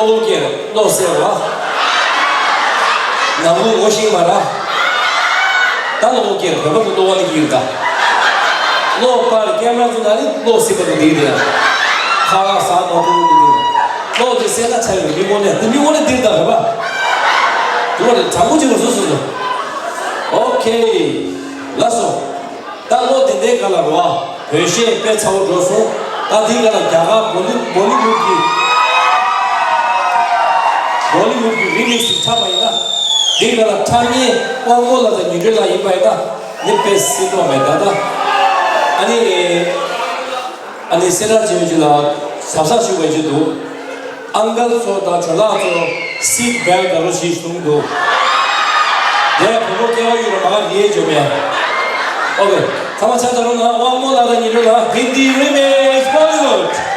로게 로세와 나무 오시 마라 다 로게 그거 로원이 길다 로 빨 게임하고 나니 로세가 되리야 카사 노고 로 제세나 차이 미모네 된다 봐 그거를 장구직을 썼어 오케이 라소 다로 된데 갈라와 배시에 빼차고 줘서 다디가라 자가 볼리우드 리믹스 타바이다 디가라 타니 왕골라다 뉴젤라 이바이다 니페스도 메다다 아니 세라지오지라 사사시고지도 안갈소다 졸라도 시트벨트로 시스템도 내가 그렇게 하기로 막아 이해해주면 오케이 가만 찾아로나 왕몰라다 뉴젤라 힌디 리믹스 볼리우드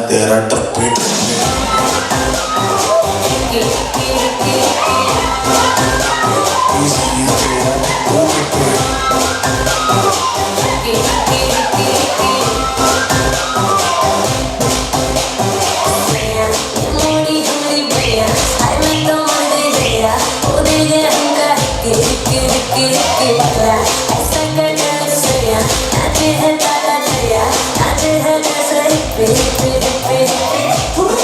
तेरा टप्पे Baby, baby, baby, baby.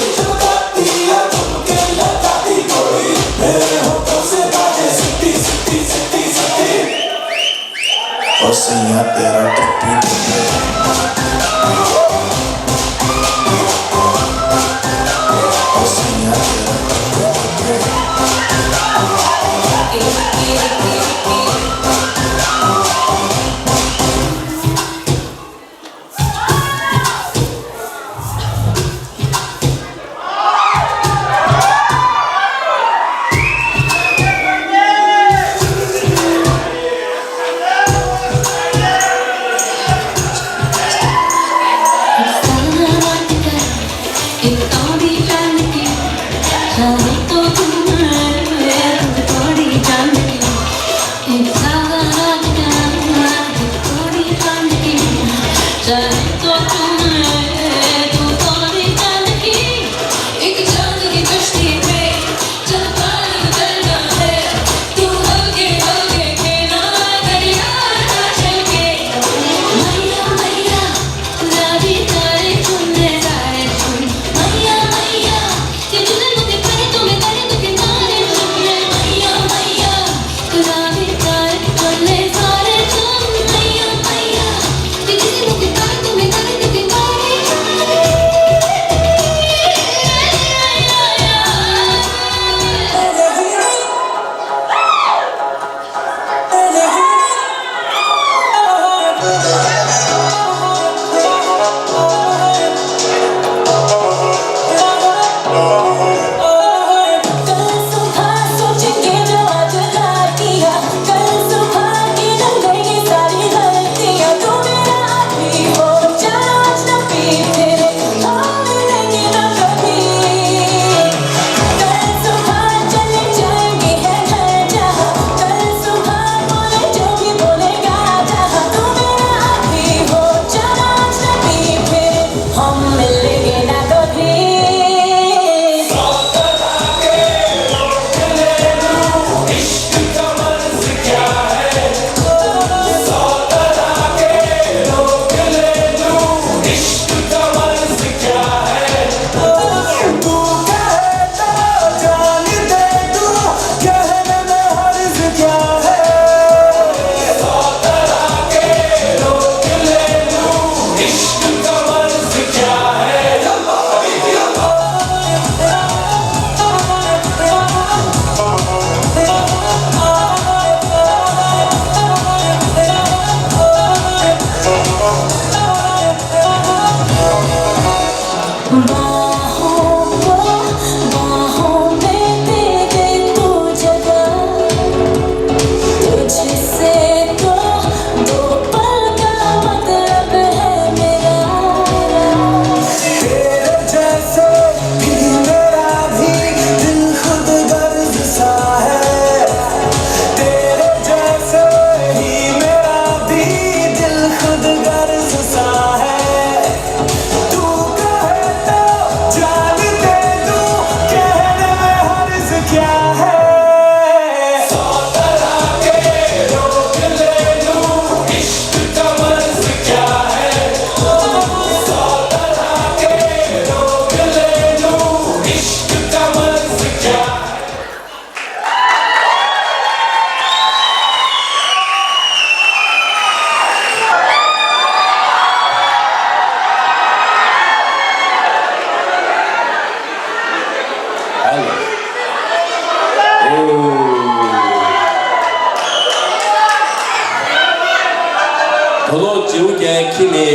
Kine.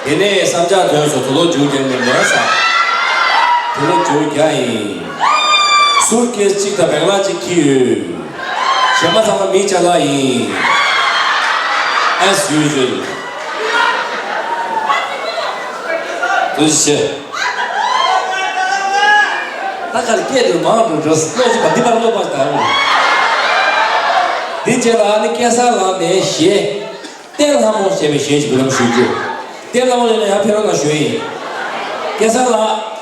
Kine Samja Joshua to the Julian Mesa. To the Julian. Surkes Chita Belaji Q. Shamatama Michalai. As usual. Tush. I can't get the mom just close but develop my time. Dijela Nikasa de She. Tell how much she is going to shoot you. Tell how much I appear on the show. Kesala.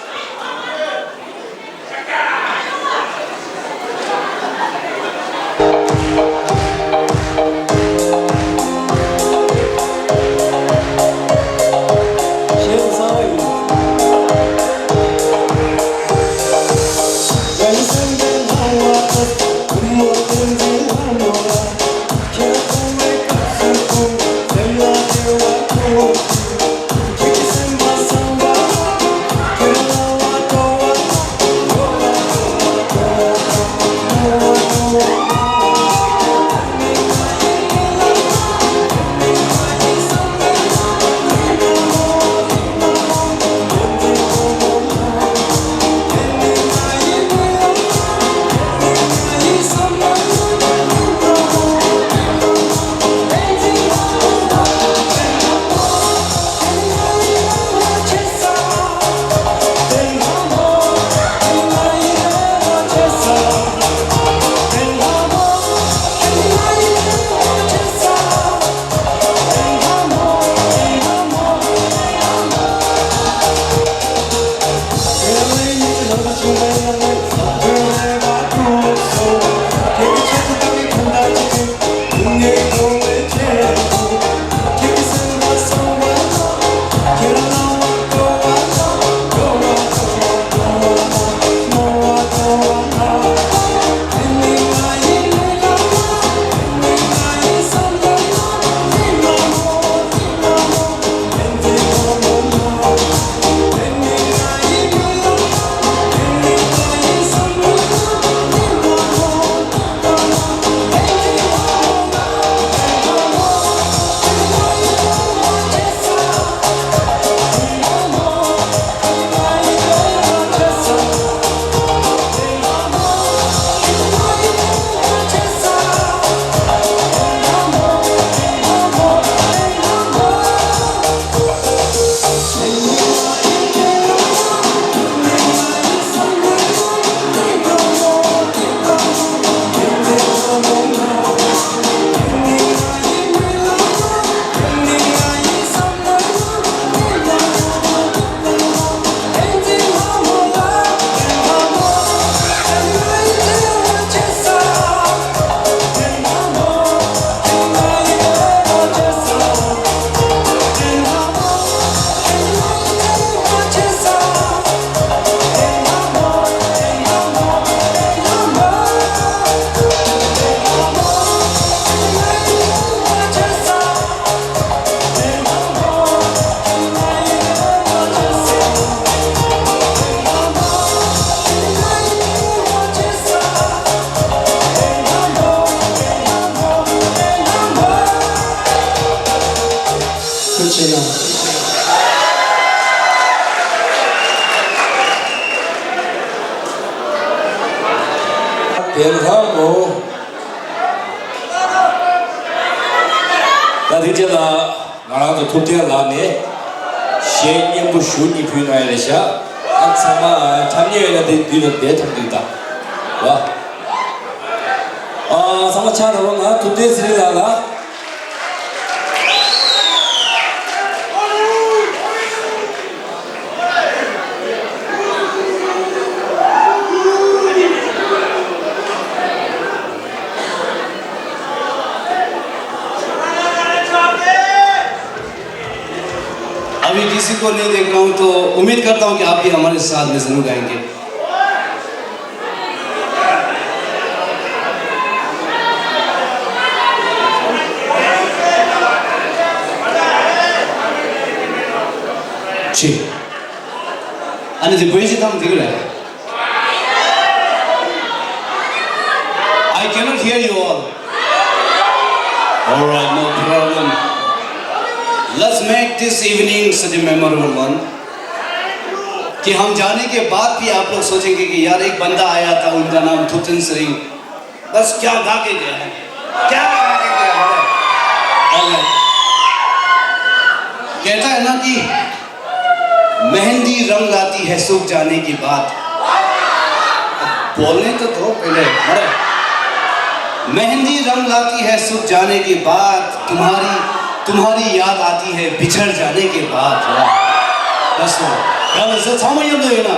Belhamo. Dadijela, Narado Tutia Lane, Shane Bushuni Punaisha, and Sama, Tanya, they didn't get to do that. Sama Chana, today's Lala. अभी किसी को नहीं देख रहा हूँ तो उम्मीद करता हूँ कि आप भी हमारे साथ में जरूर गाएंगे। जी, अने जी कोई सी थाम दिख रहा है। I cannot hear you all. All right, no problem. Let's make this evening such a memorable one. कि हम जाने के बाद भी आप लोग सोचेंगे कि यार एक बंदा आया था, उनका नाम थुतन सिंह, बस क्या गा के गया है, क्या गा के गया है। कहता है ना कि मेहंदी रंग लाती है सूख जाने की बात। बोलने तो दो पहले। मेहंदी रंग लाती है सूख जाने के बाद, तुम्हारी याद आती है बिछड़ जाने के बाद। बस वो यार से सामने हम लोग ना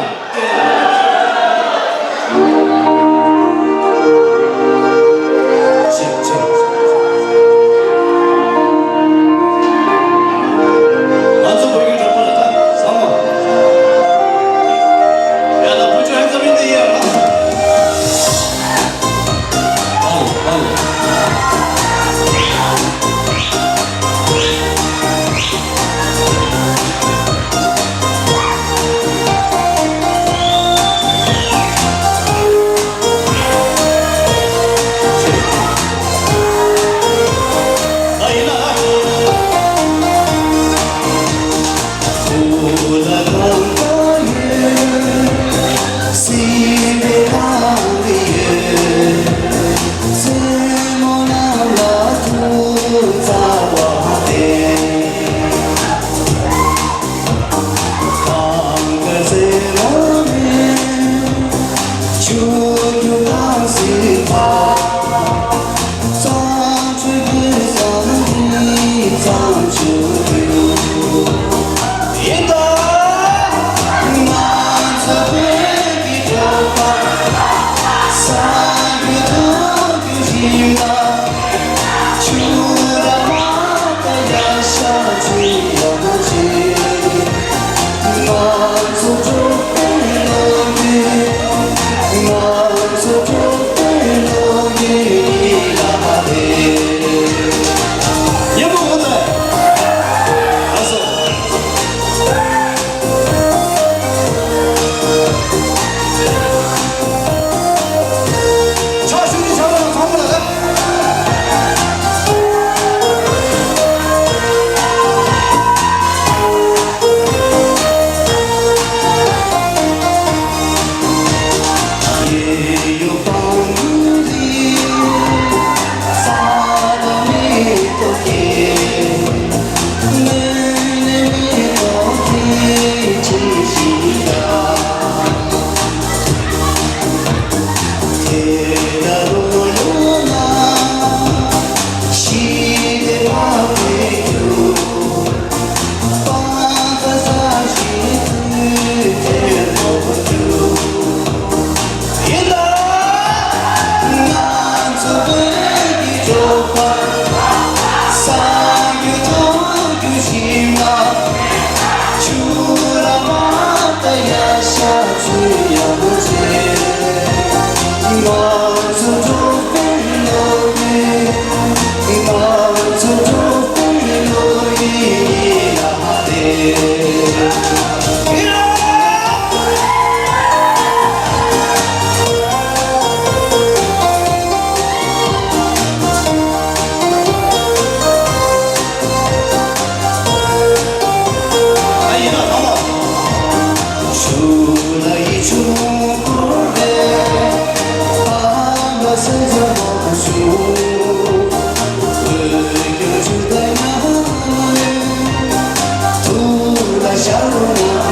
Show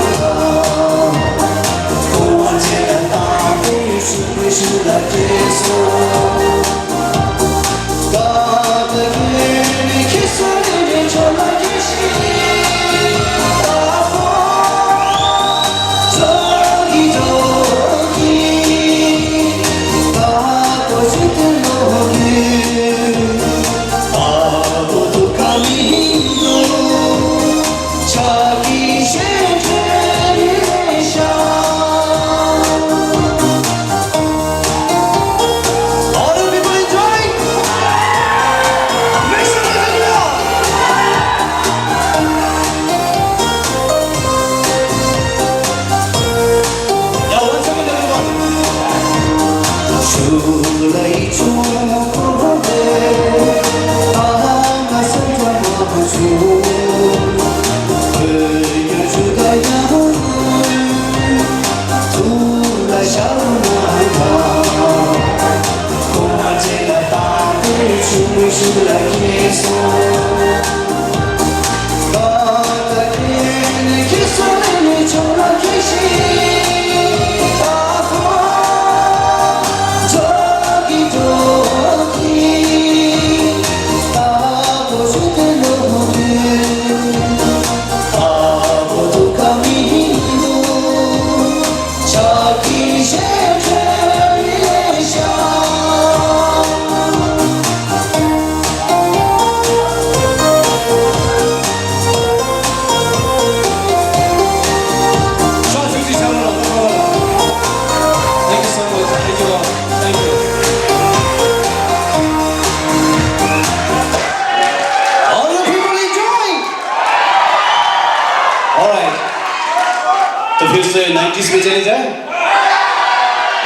तो फिर से 90s में चले जाए।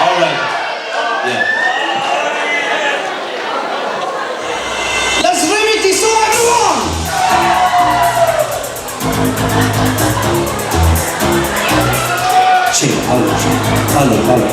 Alright, yeah. Let's remix this song, everyone. Chill, hello.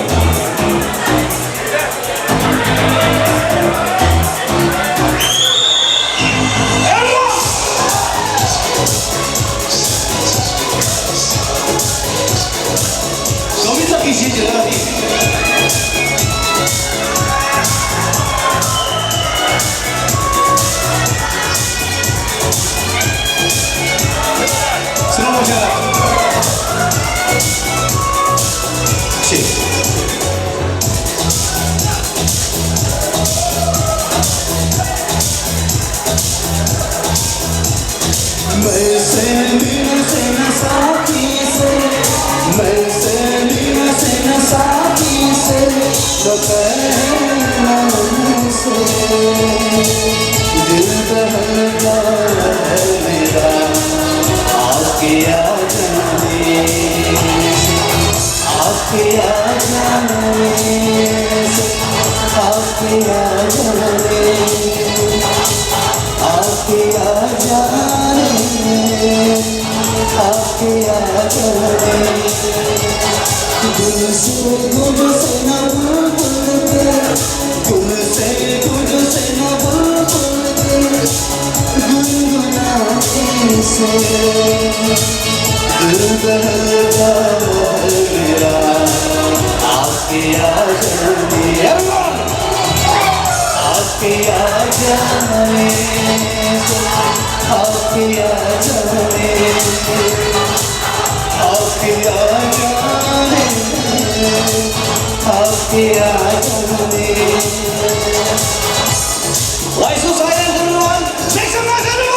Why so silent, everyone? Make some noise, everybody!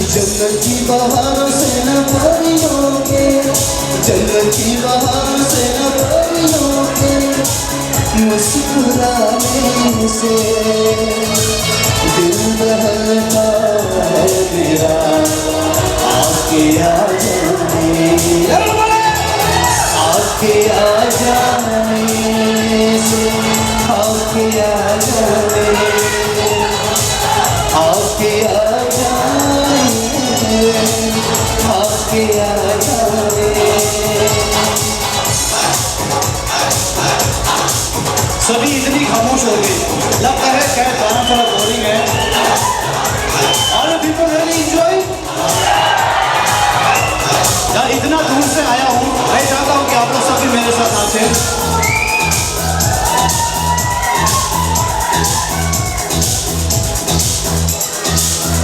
जन्नत की बहारों से न परियोगे, जन्नत की बहारों से न परियोगे, मुस्कुराने से दिल बहलता है मेरा, आके आ जाने, आके आ जाने से, आके आ जाने, आके आ सभी इतनी खामोश हो गए, लगता है शायद गाना थोड़ा बोरिंग है। All the people really enjoy? यार इतना दूर से आया हूँ, मैं चाहता हूँ कि आप लोग सभी मेरे साथ नाचें।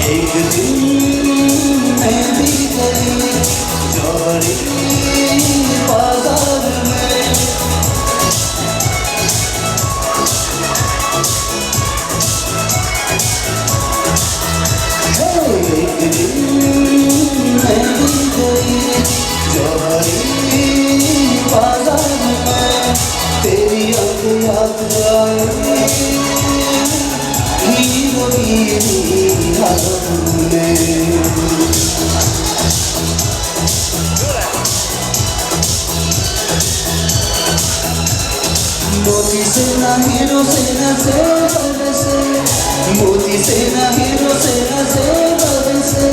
एक दिन मैं भी गई जौहरी बाजार में, एक दिन मैं भी गई जौहरी बाजार में, तेरी याद आई मोती से ना हीरो से न ज़ेवर से, मोती से ना हीरो से न ज़ेवर से,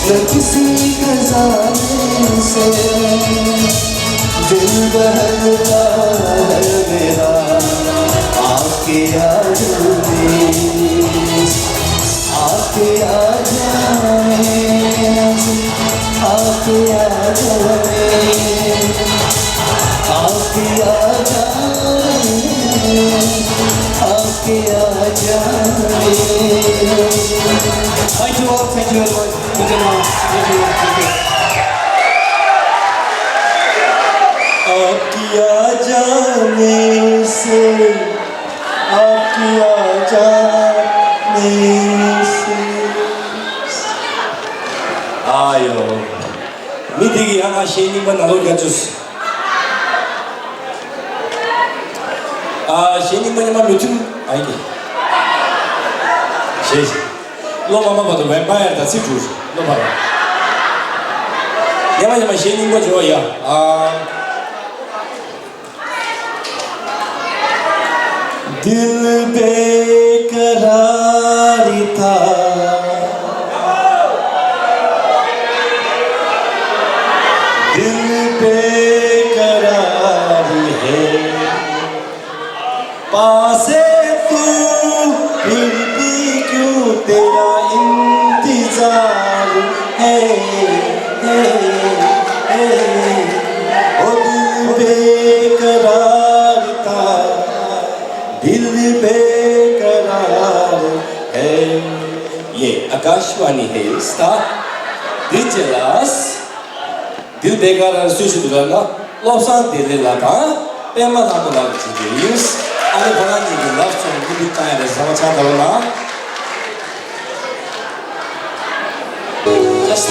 न किसी खजाने से, दिल बहलता है मेरा आपके याद में आपके याद में आपके याद में आपके याद में आपके याद में Thank you all, thank you very much. Thank you. आपकी आ जाने से आपकी आ जाने से 아유, 미디기 하나 시인님만 나눠 주스. 아, 시인님만이만 요즘 아이게. 시, 너 마마 봐도 왼발다 시주, 너 봐라. 야마야마 시인님만 좋아야. 아. दिल बेकरारी था दिल बेकरारी है पासे तू फिर भी क्यों तेरा इंतजार है ओ दिल बेकरार था दिल बेकरार है ये आकाशवाणी है स्टार डिजिटलस दिल बेकरार सुशी दुराना लॉसान दिलेला가 पेमा 하고 나지 뉴스 아니 바나니 라스트 구비타에 समाचार दरोना just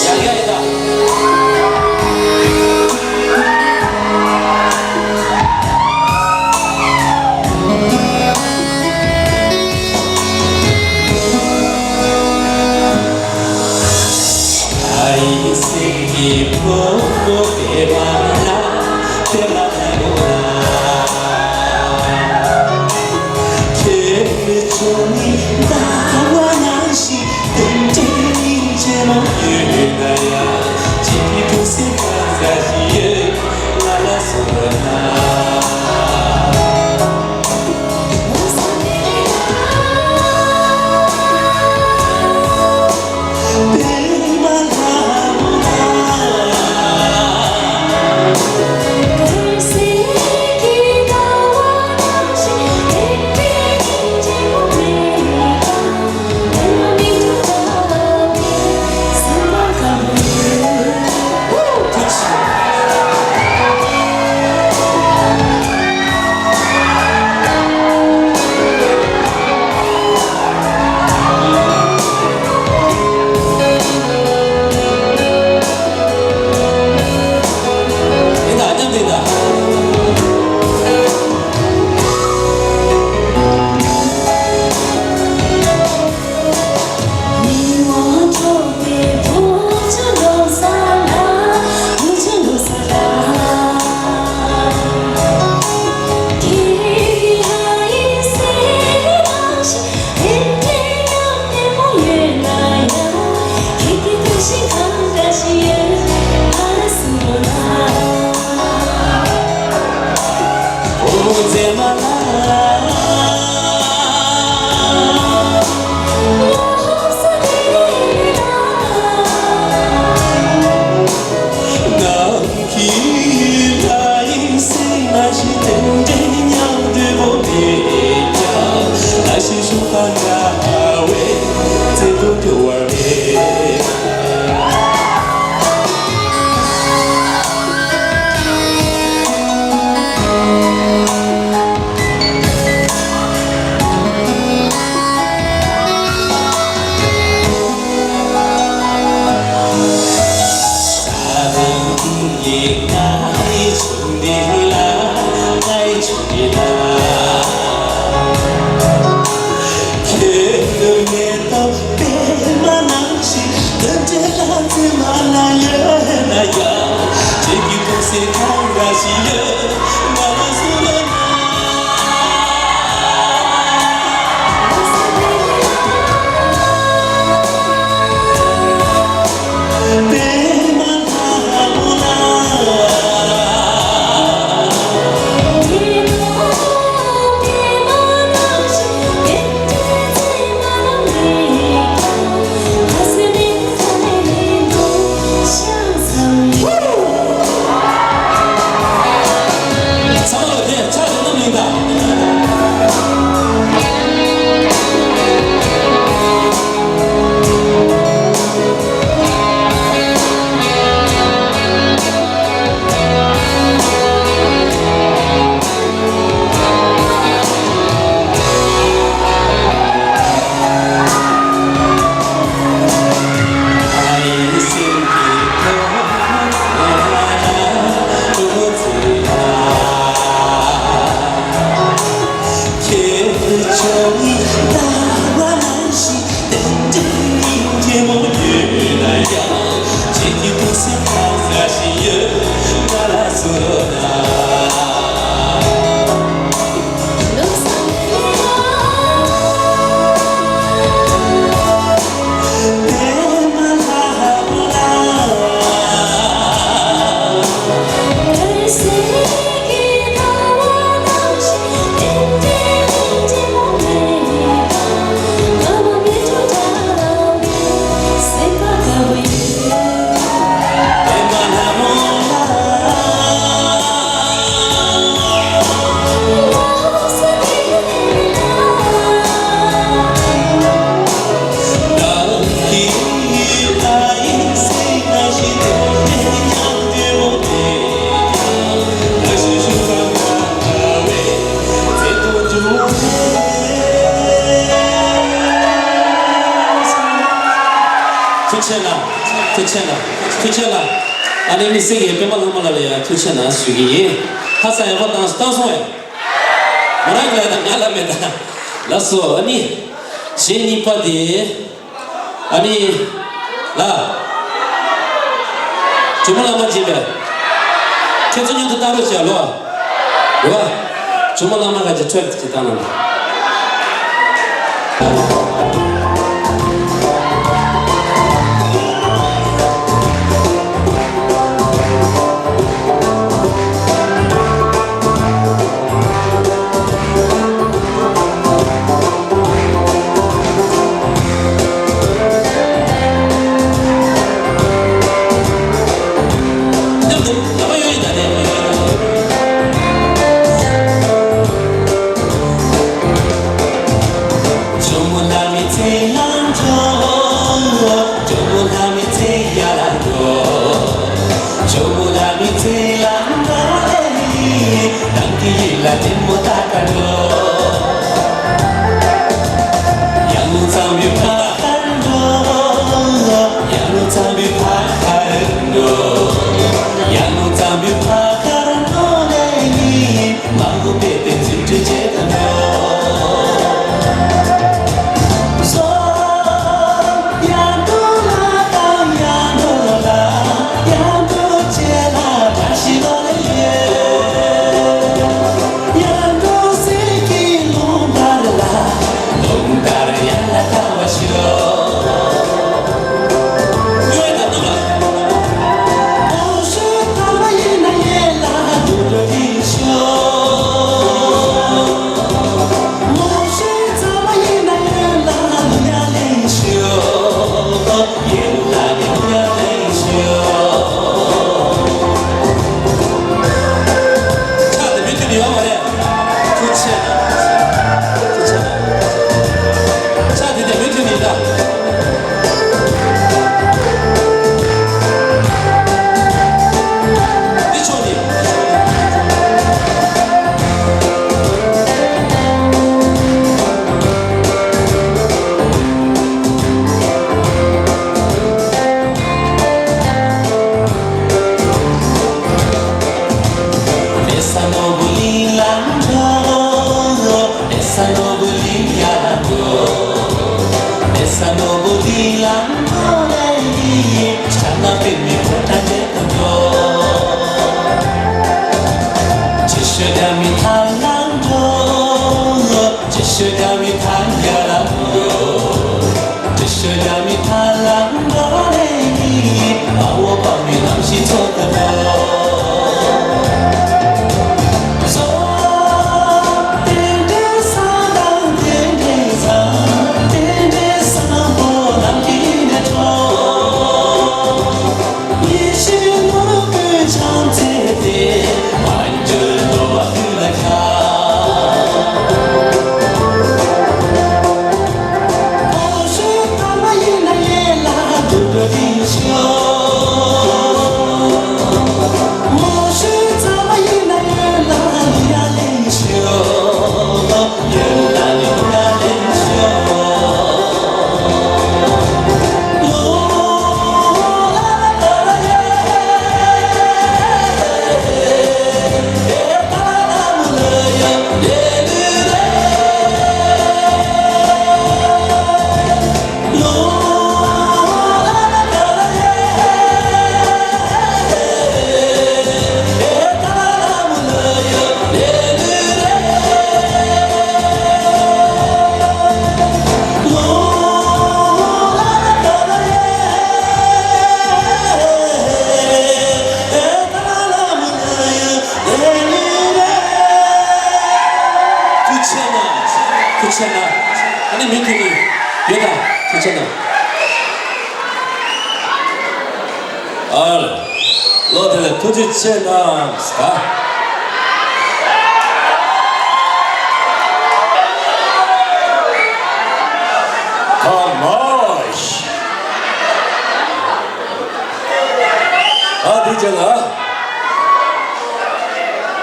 야야이다 poco te che mi suoni nawa nashi tenje ninje no yunaya chiki to se kazashi la la sona 개정이 나와 난시 땡땡이 이제 모르나야 지키고 생각하시여 나라서나 투체나 아니 니 세게 빼만하면라야 투체나 수기 하사야 받다서 따서해 뭐라그래다 냐라메다 라서 아니 신이파디 아니 라 주문하면 집에 최선님도 따로지 알로 와 주문하면 가지 트랙트 따는 괜찮아. 아니 민준이 얘다 괜찮아. 알 너들 도대체 나스까? Kamash.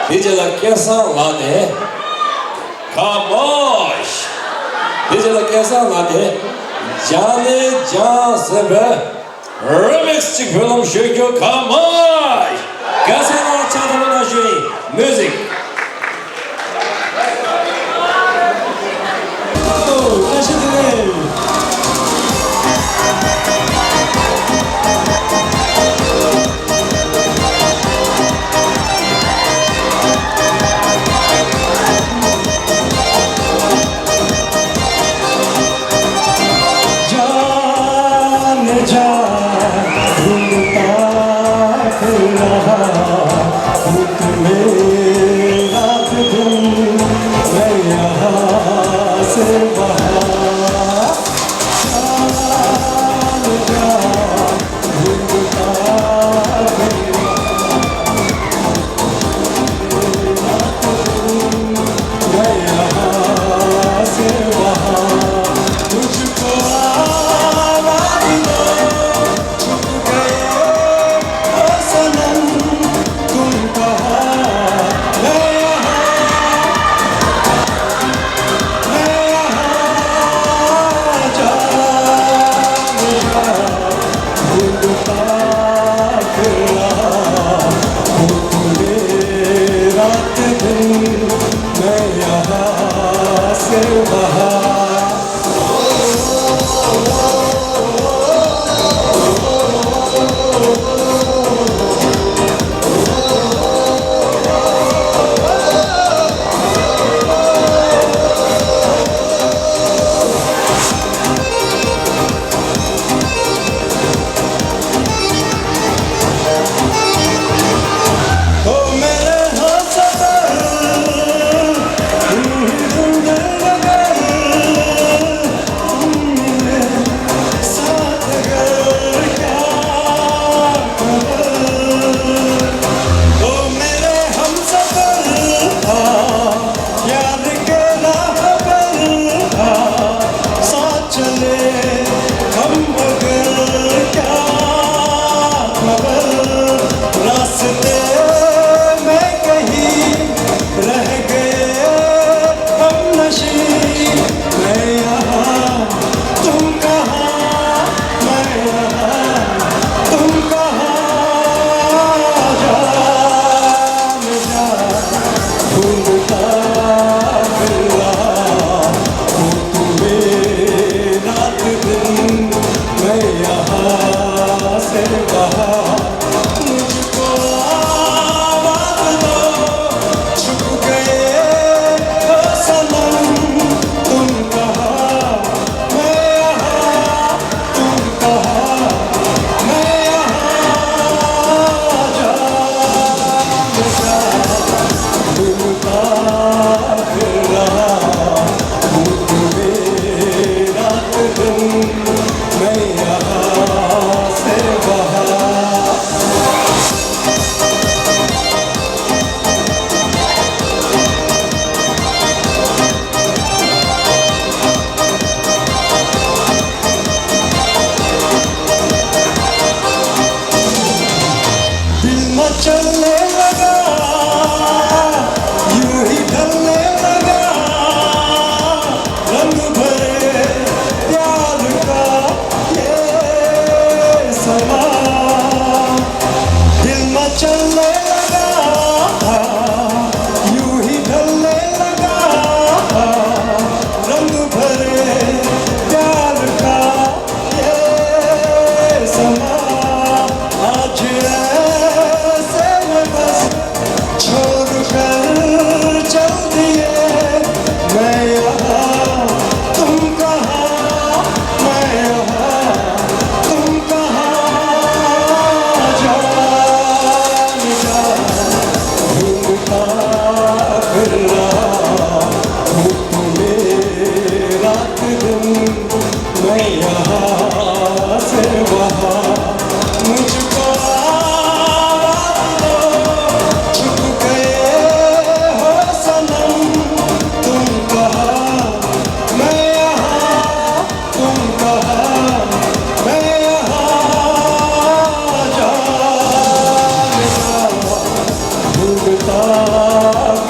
Dijala कैसा लाने? Kamash. Dijala कैसा लाने? जाने जा सब remix çıkıyorum çünkü Kamash. कैसे ना चाहता şey music.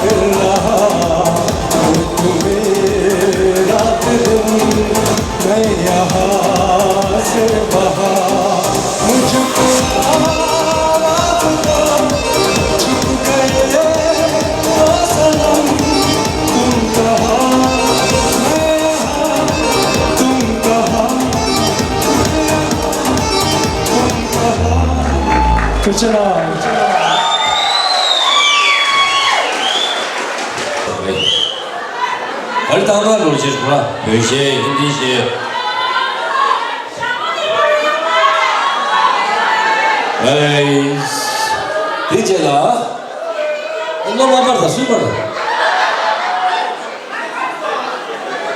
फिर रहा रात दिन मैं यहाँ से बहा मुझको आवाज़ दो छुप गए वो सनम तुम कहाँ मैं यहाँ तुम कहाँ तुम कहाँ कुचला 얼마나 놀지구나. 有一些印地些，哎，理解了啊？那慢慢的，随便的。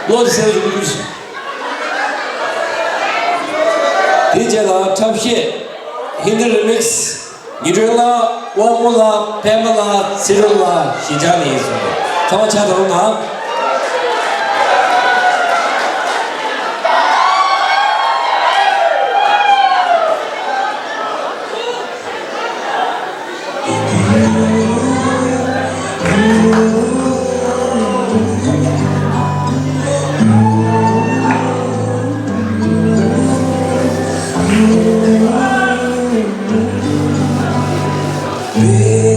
我的现在就不是。理解了，唱片，Hindi remix，你这了，我们了，Pamela，其中了，西加的意思。咱们牵头拿。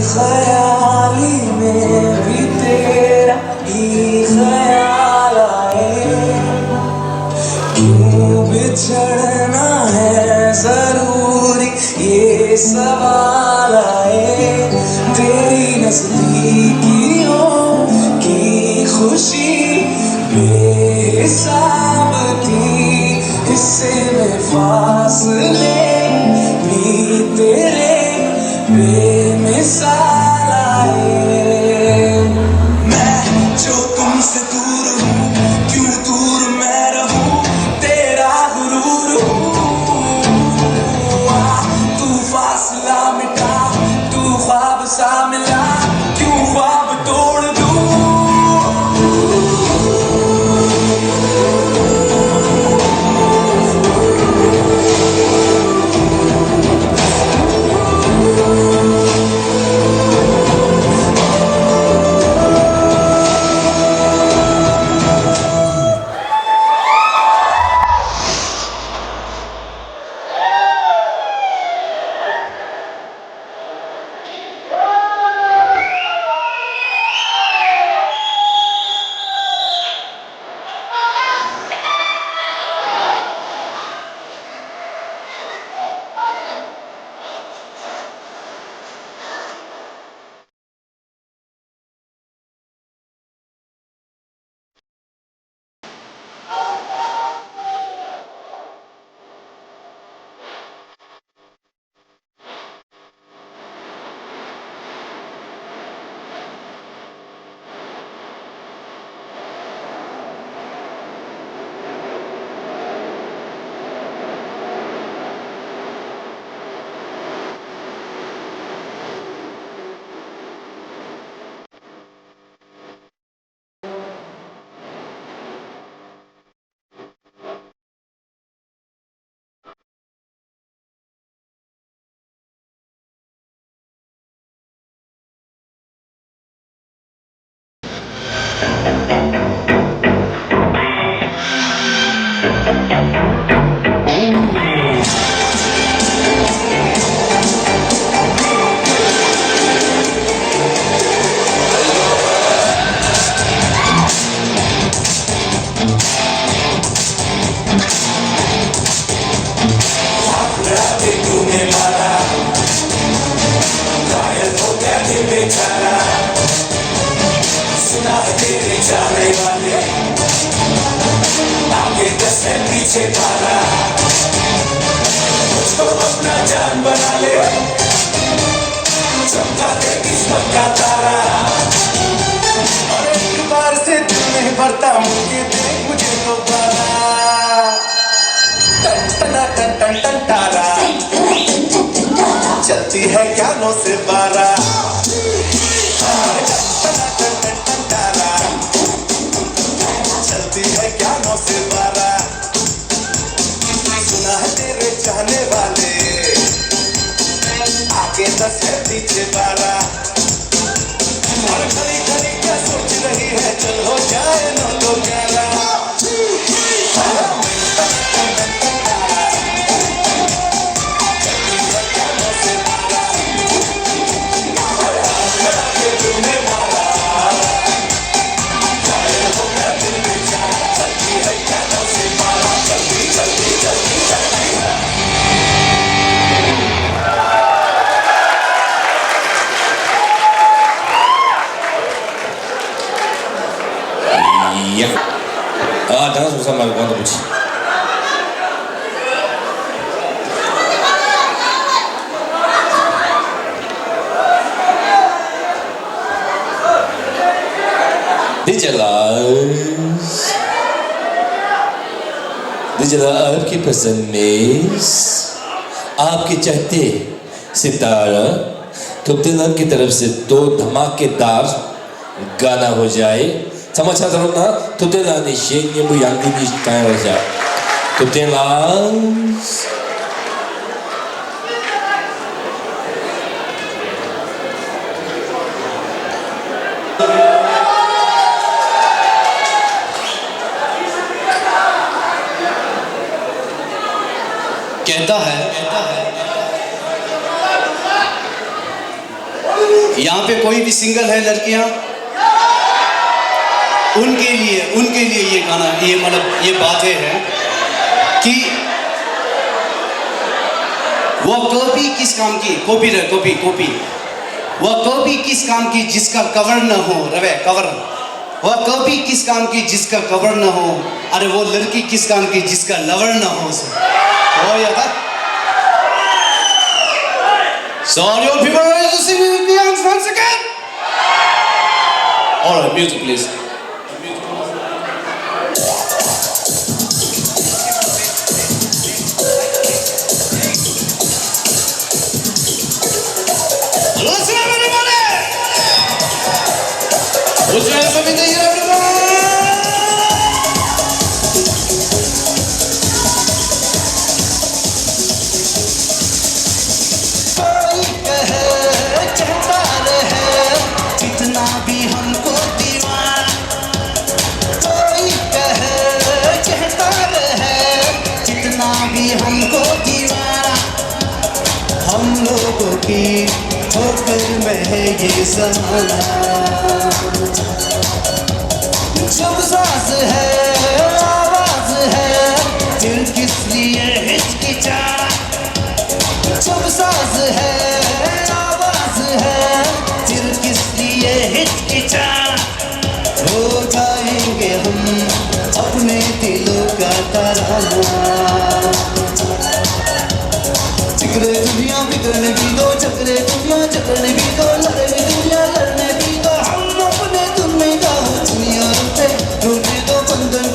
बेख्याली में भी तेरा ही ख्याल आए क्यों बिछड़ना है जरूरी ये सवाल आए तेरी नजदीकियों की खुशी बेहिसाब थी हिस्से में फासले भी तेरे बेमिसाल आए मैं जो तुमसे दूर हूँ क्यों दूर मैं रहूँ तेरा गुरूर हूँ तू फासला मिटा तू ख्वाब सा मिला क्यों ख्वाब तोड़ दूँ पीछे भागा मुझको अपना जान बना ले चमका दे किस्मत का तारा और एक बार से दिल नहीं भरता मुझे देख मुझे दोबारा टन टन टन टन टन तारा चलती है क्या 9 से 12 चलती है क्या 9 से 12 सुना है तेरे चाहने वाले आगे 10 है पीछे 12呀，啊，当时上班光对不起。दिजला आपकी पसंद में आपके चाहते सितारा तुप्तेलाल की तरफ से दो धमाकेदार गाना हो जाए समाचार तरफ ना तुप्तेलाल ने शेख ये बुयांगी ने कहा हो जाए तुप्तेलाल कहता है यहाँ पे कोई भी सिंगल है लड़कियां उनके लिए ये गाना ये मतलब ये बातें हैं कि वो कॉपी किस काम की कॉपी वो कॉपी किस काम की जिसका कवर न हो रवे कवर वह कॉपी किस काम की जिसका कवर न हो अरे वो लड़की किस काम की जिसका लवर न हो Oh yeah, that. So all you people are ready to sing with me once again? All right, music please. Listen up everybody! Put your hands up in the air everybody! हमको दीवाना हम लोगों की ठोकर में है ये ज़माना जब सांस है आवाज है दिल किस लिए हिचकिचाना जब सांस है आवाज है दिल किस लिए हिचकिचाना हो जाएंगे हम अपने दिलों का तराना बिगड़ने भी दो चक्रे दुनिया चक्रे भी दो लड़ने दुनिया लड़ने भी दो हम अपने तुम में गाओ दुनिया टूटे दो बंधन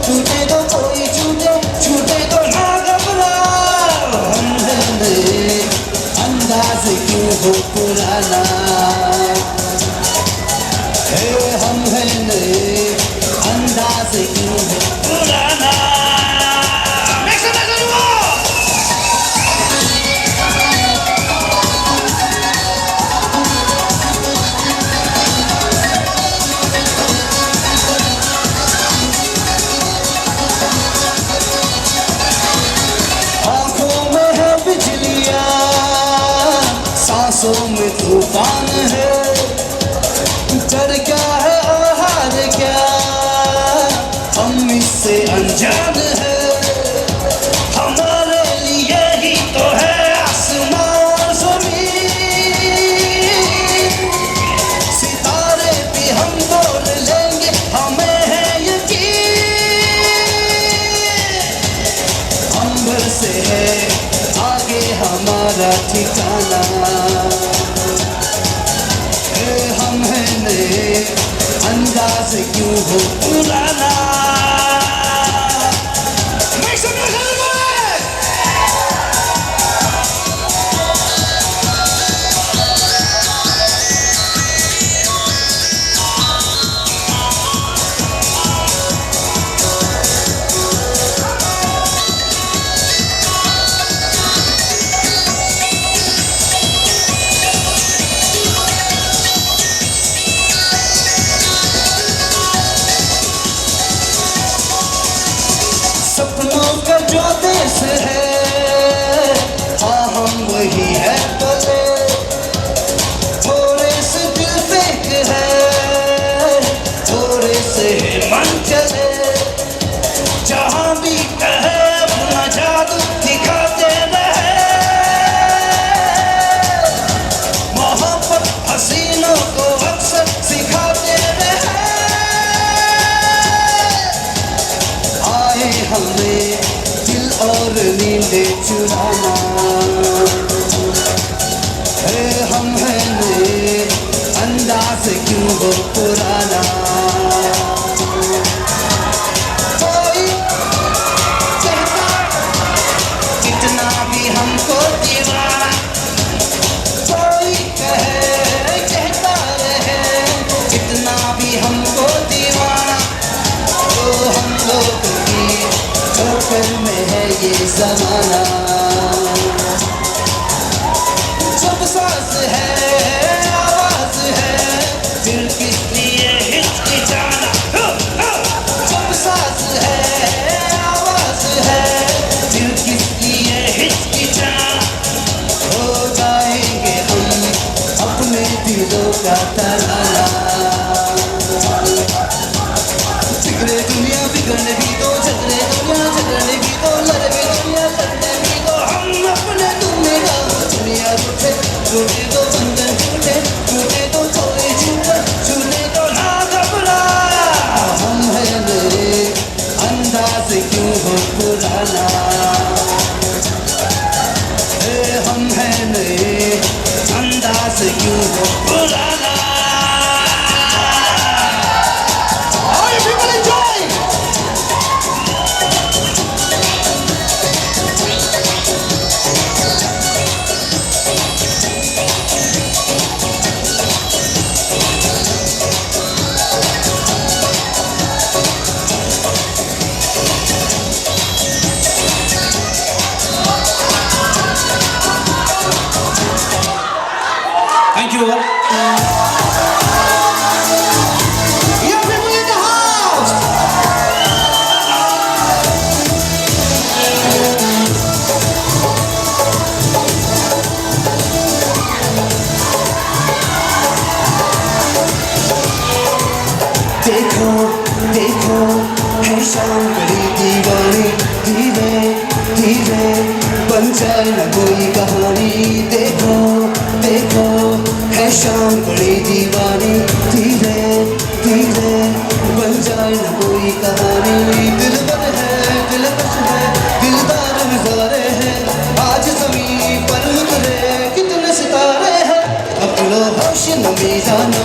टूटे दो कोई छूटे दो ना घबराओ हम है नए अंदाज क्यों हो पुराना है हम है नए अंदाज क्यों हो पुराना सांसों में तूफान है डर क्या है और हार क्या हम इससे अनजान है हमारे लिए ही तो है आसमां और ज़मीन सितारे भी हम तोड़ लेंगे हमें है यकीन अंबर से है आगे हमारा ठिकाना हम है नए अंदाज क्यों हो पुराना सपनों का जो देश है हाँ हम वही है बले थोड़े से दिल फेंक है थोड़े से मन चले जहाँ भी कहे अपना जादू दिखाते रहे मोहब्बत हसीनों को अक्सर सिखाते रहे मुझे चुराना हम हैं नए अंदाज क्यों हो पुराना कोई कहता कितना भी हमको दीवाना कोई कहता रहे कितना भी हमको दीवाना तो हम लोग की ठोकर में है ये जमाना जब सांस है आवाज है दिल किस लिए हिचकिचाना जब सांस है आवाज है दिल किस लिए हिचकिचाना हो जाएंगे हम अपने दिलों का तराना बिगड़े दुनिया बिगड़ने भी दो झगड़े दुनिया झगड़ने भी दो लड़े दुनिया लड़ने भी दो हम अपने दुनिया रूठे रूठे तो बंधन झूठे झूठे तो थोड़े झूठे झूठे तो ना घबराया हम हैं नए अंदाज क्यों हो पुराना हम हैं नए अंदाज क्यों हो पुराना Thank you all. You people in the house. देखो देखो है शाम बड़ी दीवानी धीरे धीरे बन जाए न कोई कहानी देखो देखो है शाम बड़ी दीवानी धीरे धीरे बन जाए न कोई कहानी दिल बन है दिलकश है दिलदार नजारे हैं आज जमीन पर उतरे कितने सितारे हैं अपनो होश नमी जाना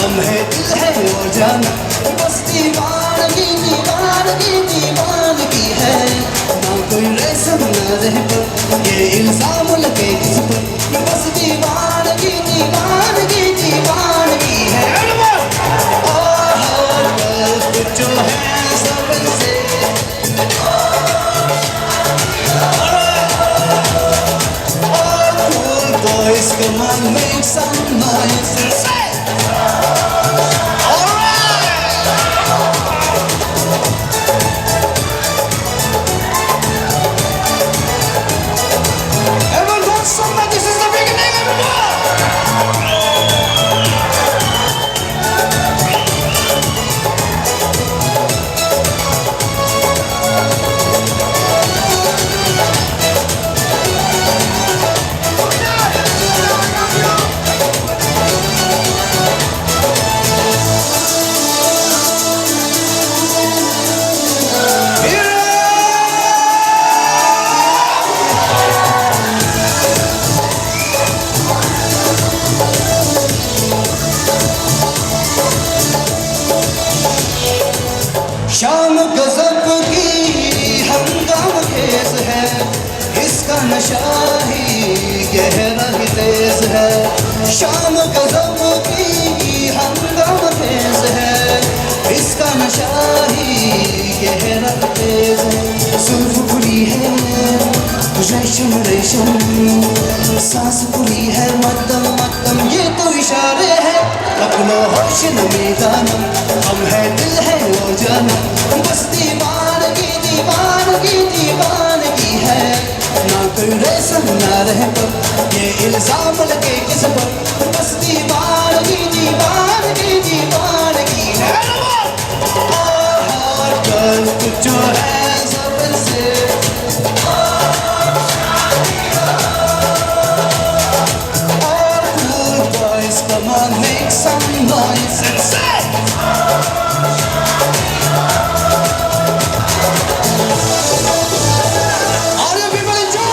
हम है दिल है वो जाना बस दीवानगी दीवानगी दीवानगी है ना कोई रस्म ना रह पर ये इल्जाम लगे किस पर बस दीवानगी दीवानगी दीवानगी है जो है सबसे cool boys come on make some noise and say शाम गजब की हंगाम खेज है इसका नशा ही गहरा ही तेज है शाम गजब की हंगाम खेज है इसका नशा ही गहरा ही तेज है सुल्फ खुली है रेशम रेशम सांस खुली है मध्यम मध्यम ये तो इशारे हैं अपना होश नमी दानम हम है दिल है वो जानम बस दीवानगी दीवानगी दीवानगी है ना कोई रस्म ना रह पर ये इल्जाम लगे किस पर बस दीवानगी दीवानगी दीवानगी है जो है सबसे come on, make some noise and say all you people enjoy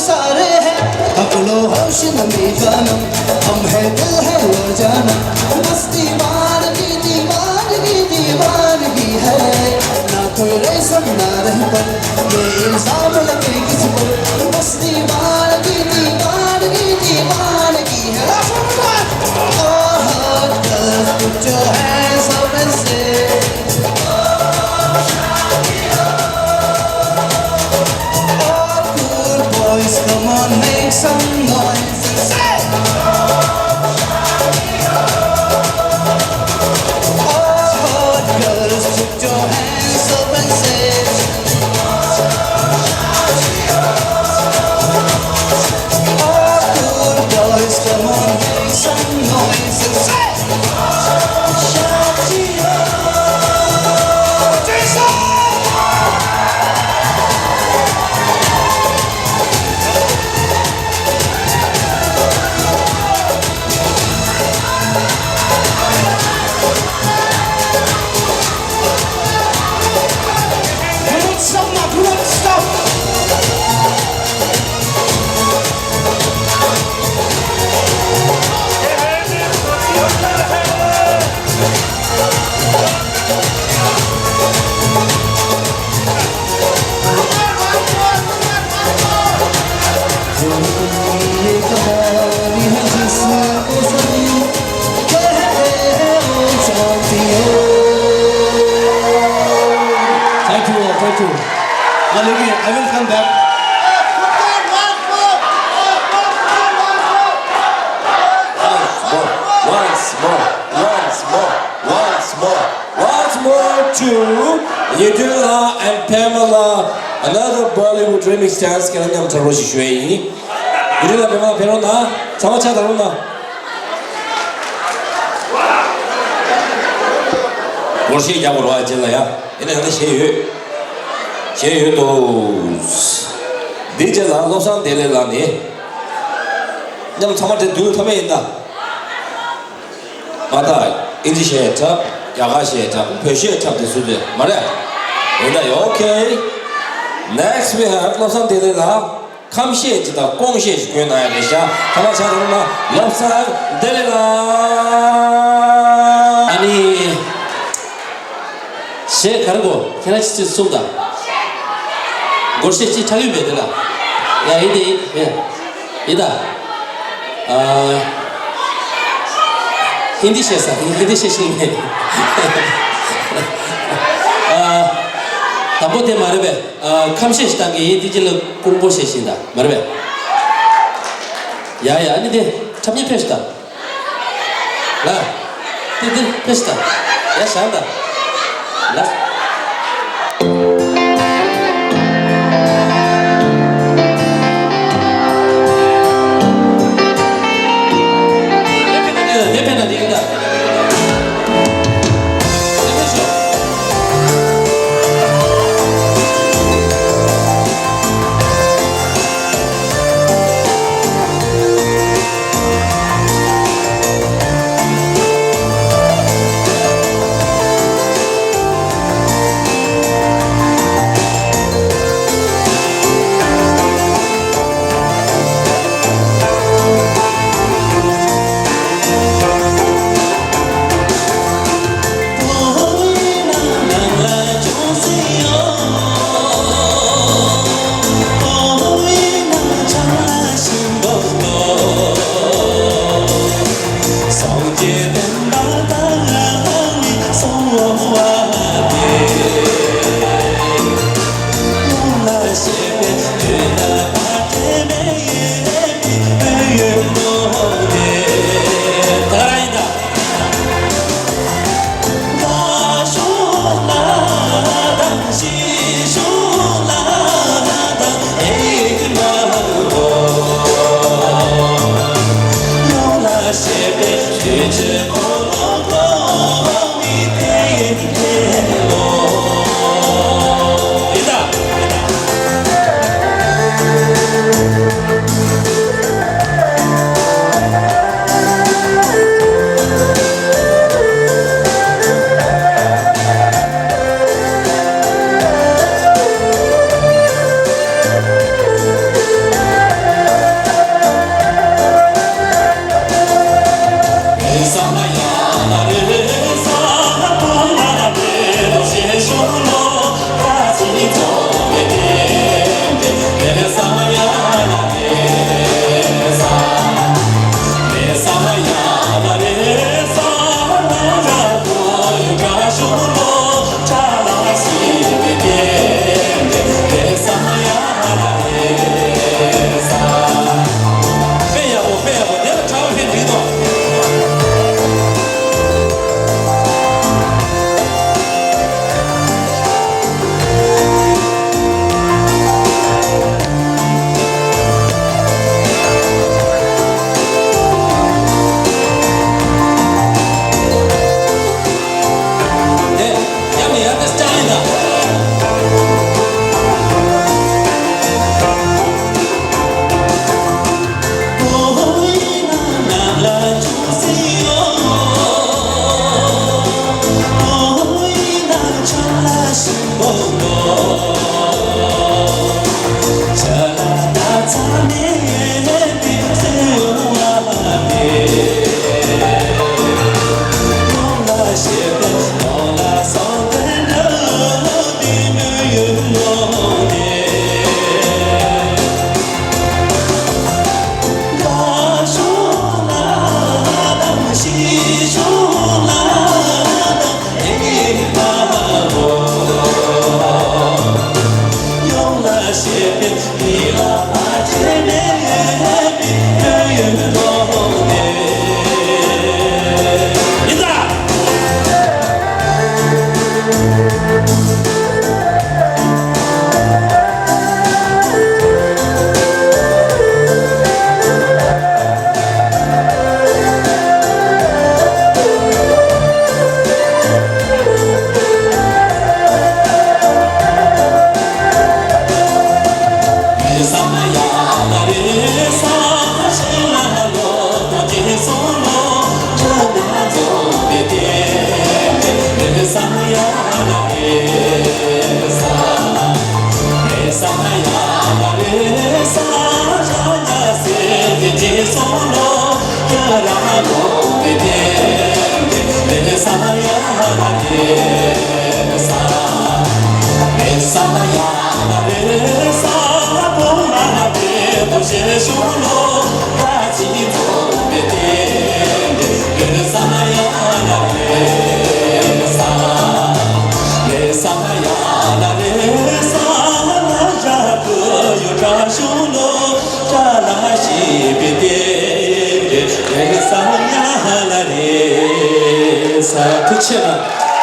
सारे हैं अकलो होश नमी जानम हम है दिल है और जानम बस दीवानगी दीवानगी दीवानगी है ना कोई रेशम ना रह पर ये इल्जाम लगे किस पर बस दीवानगी दीवानगी दीवानगी है Oh hot girls put your hands up and say Boys, come on, make some noise and say Oh, hot girls, put your hands up and say Oh, good boys, come on, make some noise and say Shakira, Jason Thank you all, thank you. Now look here, I will come back. Once more to Yudula and Pamela, another Bollywood remix dance. Can I come to Roshi Shui? Yudula, Pamela, Perona, Samacha Daruna. Roshi Yamura Jelaya, in another Shayu. Shayu those. Dijala, Losan Delelani. Yam Samata do Tamenda. Mata. 인지시에차, 야가시에차, 표시에차 되수들 말해. Okay. Next we have 럽산 데레라 감시에지다 공시에지 교나야 되샤. 하나 차르나 럽산 데레라. 아니 셰 가르고 캐나치스 쏜다. 골시치 자기 베들라. 야 이데 이다. Hindi से में तबो ते मारे बे कम से स्टांगे ये दिजिल कुंबो से शिंदा मारे बे या नहीं दे छपनी फेस्टा ला दे फेस्टा या शांता ला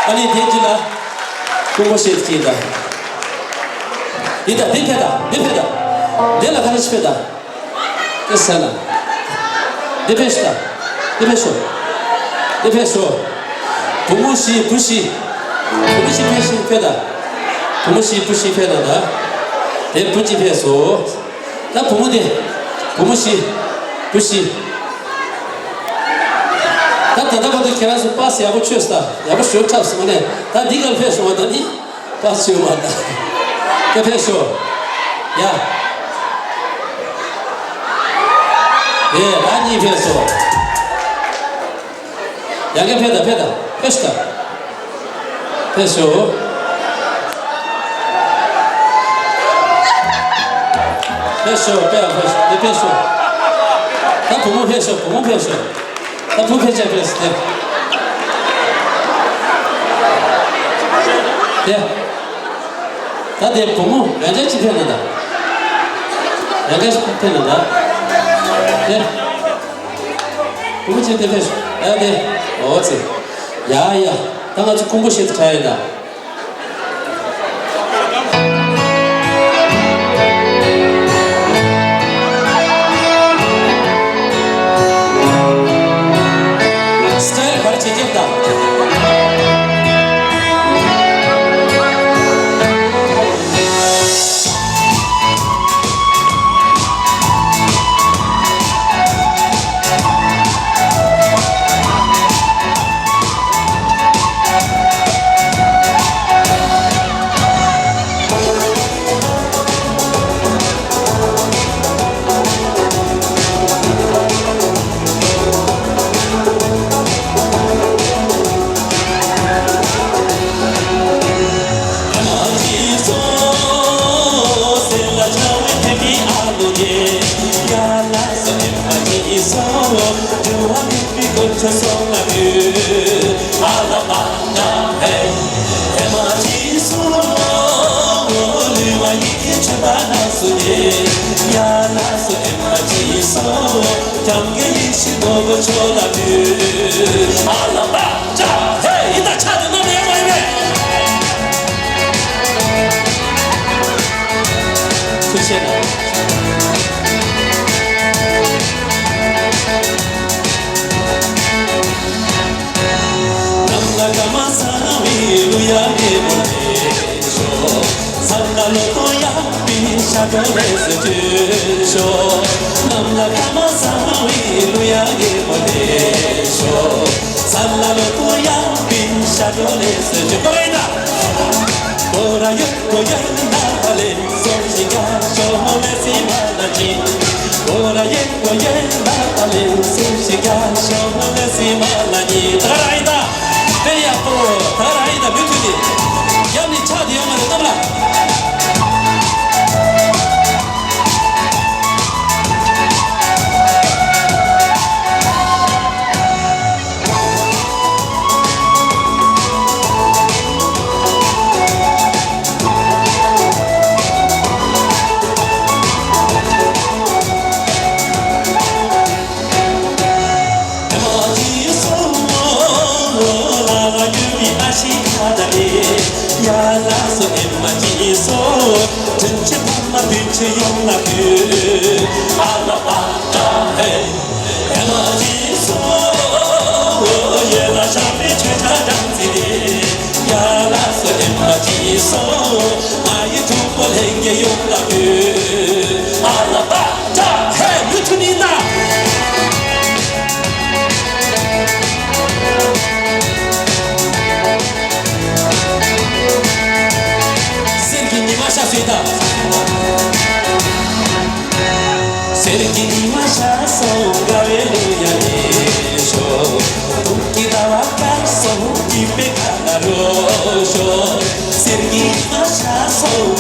아니 대지나 공부시 듣기다. 이다 대패다 대패다. 내가 가르치 패다. 됐잖아. 대패시다. 대패쇼. 대패쇼. 부무시 부시 부무시 패시 패다. 부무시 부시 패다다. 대부지 패소. 나 부무대 부무시 부시. 나 대답하도 계란수 빠스 야구 취했다. 야구 쇼 잡으면 나 네가 패쇼 하더니 빠스 쇼 한다. 그 패쇼. 야. 예, 많이 패쇼. 양양 패다 패다 패시다. 패쇼. 패쇼 빼야 패쇼. 내 패쇼. 나 부모 패쇼 부모 패쇼. 나 부패자 그랬을 때. 네. 나 내 부모 양자치 편하다. 양자치 편하다. 네. 부모집 대표시. 야, 네. 어째. 야야. 당아주 공부시에도 자야다. 스타일 가르치겠다.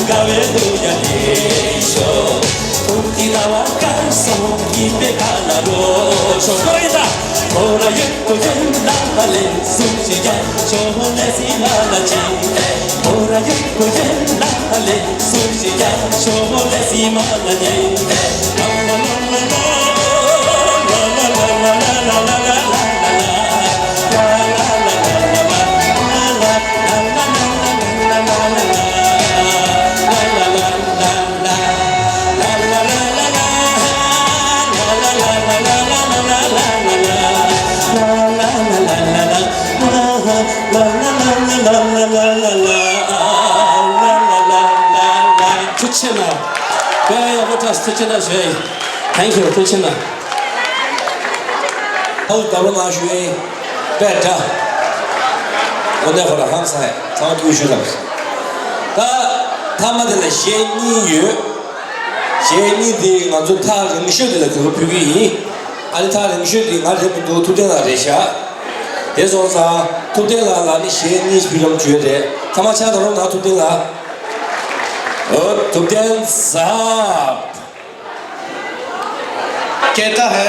가외도야 에쇼 오키나와 간송이 베가나로 쇼거이다 오라 육고젠 나발레 숨쉬야 쇼레시 마나치 오라 육고젠 나발레 숨쉬야 쇼레시 마나니 Tuchina. Baya botas tuchina shway. Thank you, tuchina. Hau daruma shwe beta Onde khora hamsa hai Tama ki ushu labs Ta Tama de la sheni yu Sheni di nga zu ta ringshu de la kuru pyugi yi Ani ta ringshu di nga repu du tu de la resha Deso sa tu de la ni sheni pyulam juye de Tama cha darum na tu de la tu de saab कहता है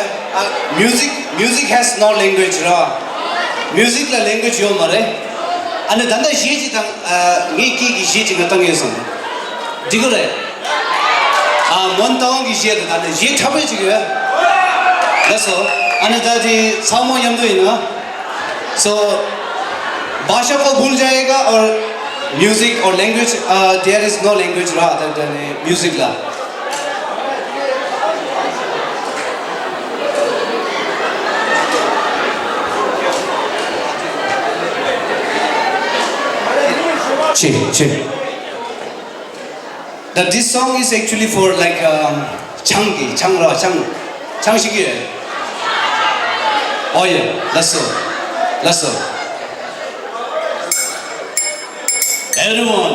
music has no language रा music ला language यो मरे अने दंदा ये지 당 기 예지 같은 게서 디그래 아 원다운 기시에 다데 예 탑에 지게 그래서 अने दादी सामो यंदो इना so भाषा को भूल जाएगा और म्यूजिक और language there is no language रा देन म्यूजिक ला That this song is actually for like Changshigi. Oh yeah, let's go. Everyone.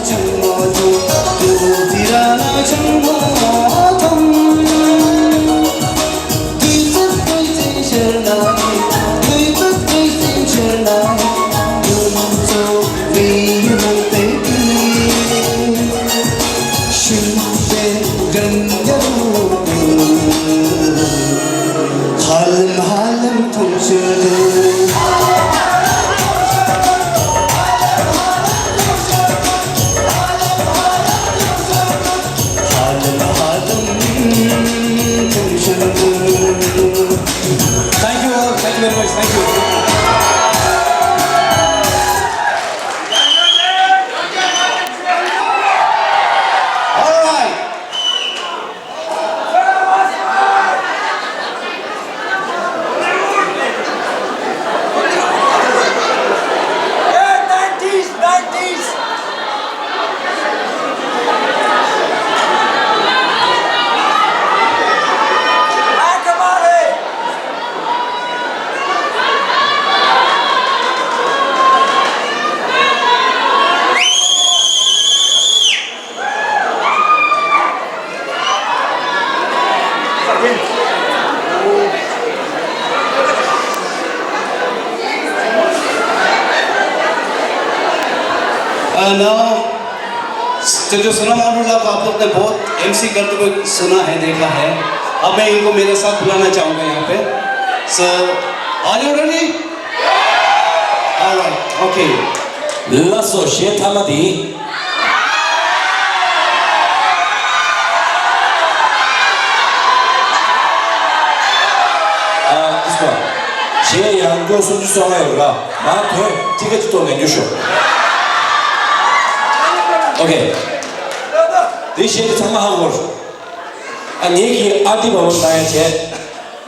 정모도 두디라나 정모도 Thank you all. Thank you very much. Thank you. All right. Now, तो जो सुना मानूला को आप लोग ने बहुत MC करते हुए सुना है, देखा है. अब मैं इनको मेरे साथ बुलाना चाहूँगा यहाँ पे. So, are you ready? All right. Okay. Lasso Shethamadi. This one. 제 양조 순주 성화요라 나한테 티켓도 내주쇼. 오케이. 대신에 참마하고 안 얘기 아디 보면 나의 제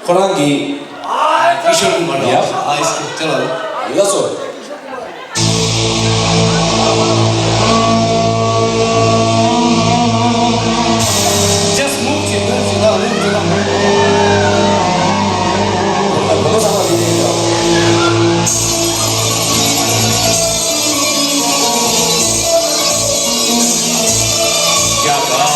호랑이 ईश्वर को बढ़ाओ. Yeah. इसको चलो. Lasso. Just move जिधर जिधर जिधर. 너무 상관이네요. क्या बात.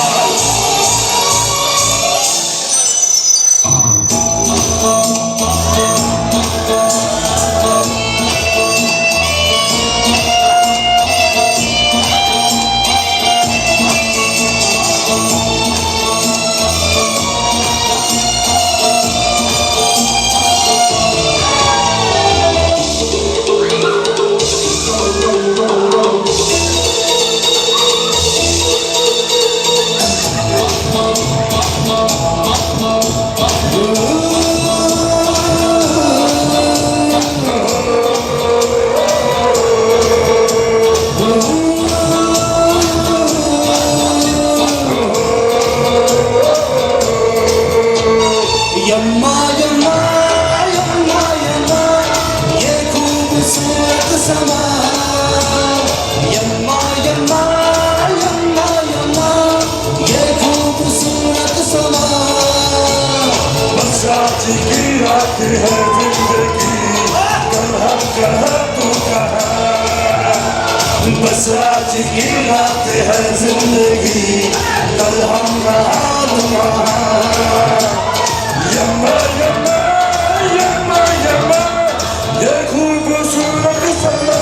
यम्मा यम्मा यम्मा यम्मा ये खूबसूरत समा यम्मा यम्मा यम्मा यम्मा ये खूबसूरत समा बस आज की रात है जिंदगी कल हम कहाँ तू कहाँ बस आज की रात है जिंदगी कल हम कहाँ तू कहाँ यम्मा यम्मा यम्मा यम्मा ये खूबसूरत समा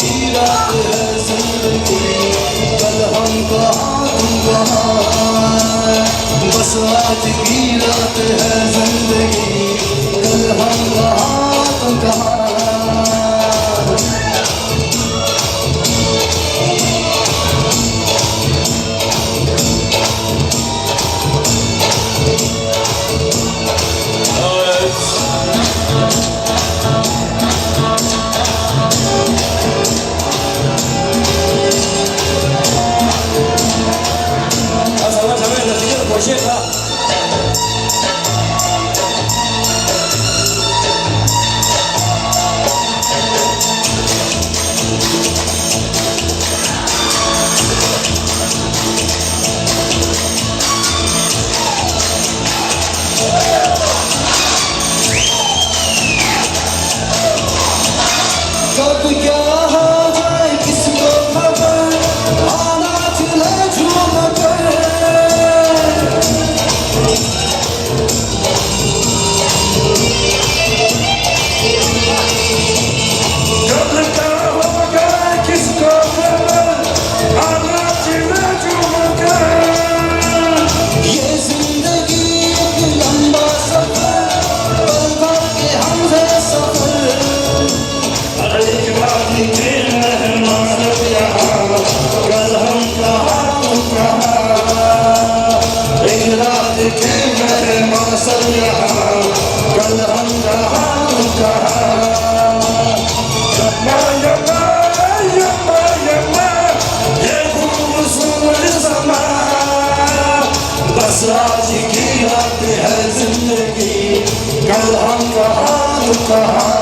की रात है जिंदगी कल हम कहाँ तुम कहाँ बस आज की रात है जिंदगी कल हम कहाँ तुम कहाँ 잠깐만 나 지금 보시겠다. कल हम कहाँ तुम कहाँ यम्मा यम्मा यम्मा यम्मा ये खूबसूरत समा बस आज की रात है जिंदगी कल हम कहाँ तुम कहाँ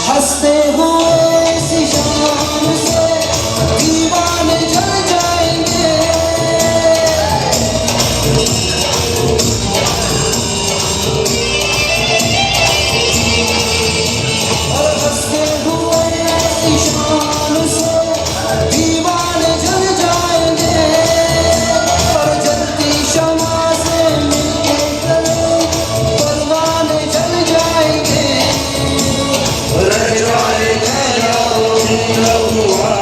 हंसते हुए इसी शाम से दीवाने जल जाएंगे और हंसते हुए इसी शाम से दीवाने जल जाएंगे और जलती शमा से मिलके गले परवाने जल जाएंगे रह जाएगा हुआ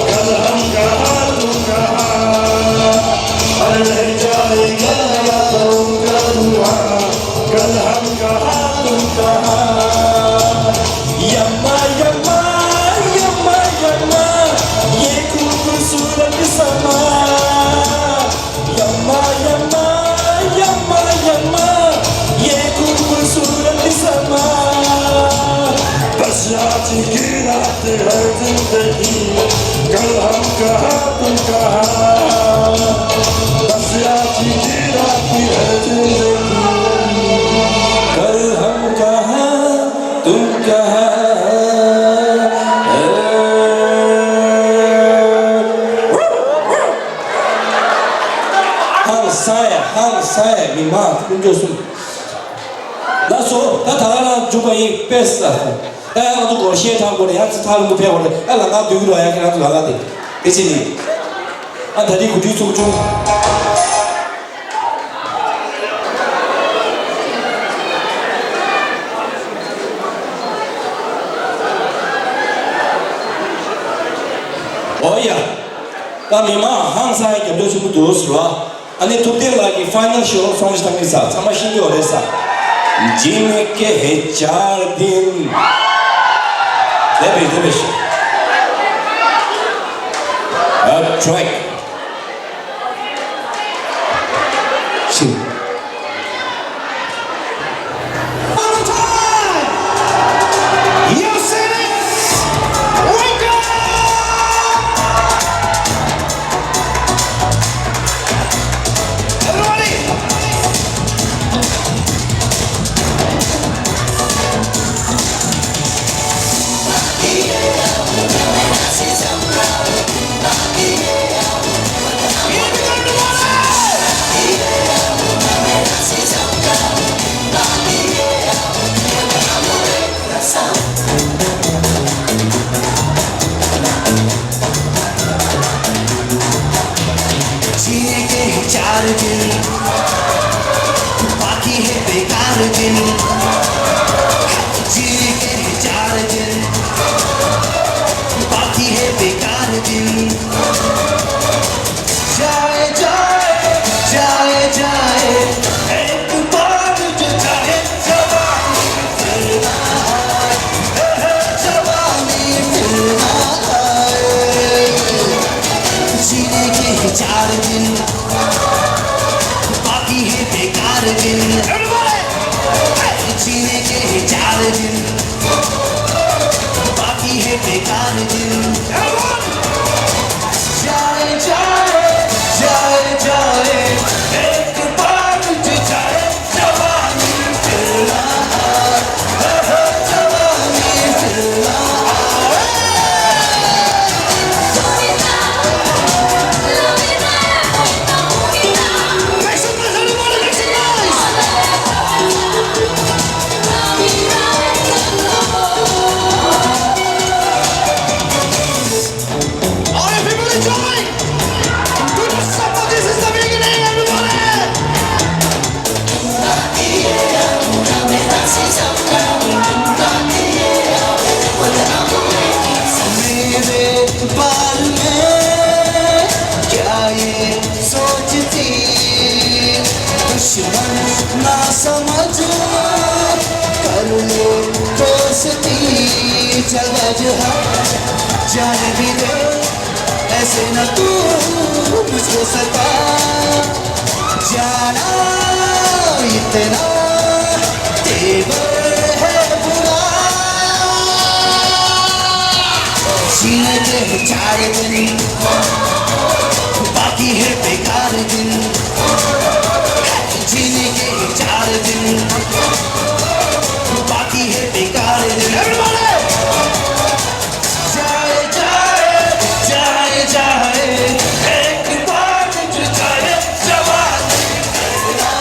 कल हम कहाँ तुम कहाँ रह जाएगा हुआ कल हम कहाँ तुम कहाँ यम्मा यम्मा यम्मा यम्मा ये खूबसूरत समा यम्मा यम्मा यम्मा यम्मा ये खूबसूरत समा बस आज की रात है जिंदगी कल हम कहाँ तुम कहाँ बस आज की रात है जिंदगी कल हम कहाँ तुम कहाँ 항사에 미만 kunjosu 나서 다 다가나 주가 이 뺐어 내가 또 거시에 타고 그래 약속 타는 거 배워 그래 아 나가 되기로 해야 그냥 나가대 대신이 아 다리 구디 좀 어이야 나 미만 항사에 겹쳐주고 두었어 아니 토대라기 फाइनल शो सॉन्ग्स तक के साथ समझ नहीं हो रहा सा जीने के है 4 दिन दे a track शी बाकी है बेकार दिन जीने के 4 दिन बाकी है बेकार दिन जाए जाए जाए जाए एक बार जो चाहे जवानी फिरना जवानी फिरना जीने के 4 दिन बेकार दिन जीने के 4 दिन बाकी है बेकार दिन जाए जाए जाए जाए एक बार जो जाए जवानी फिरना जवानी फिरना है जाने भी दे ऐसे न तू मुझको सता जाना इतना तेवर है बुरा जीने के 4 दिन बाकी है बेकार दिन जीने के 4 दिन बाकी है बेकार दिन जाए जाए जाए जाए एक बार जो जाए जवानी मिलना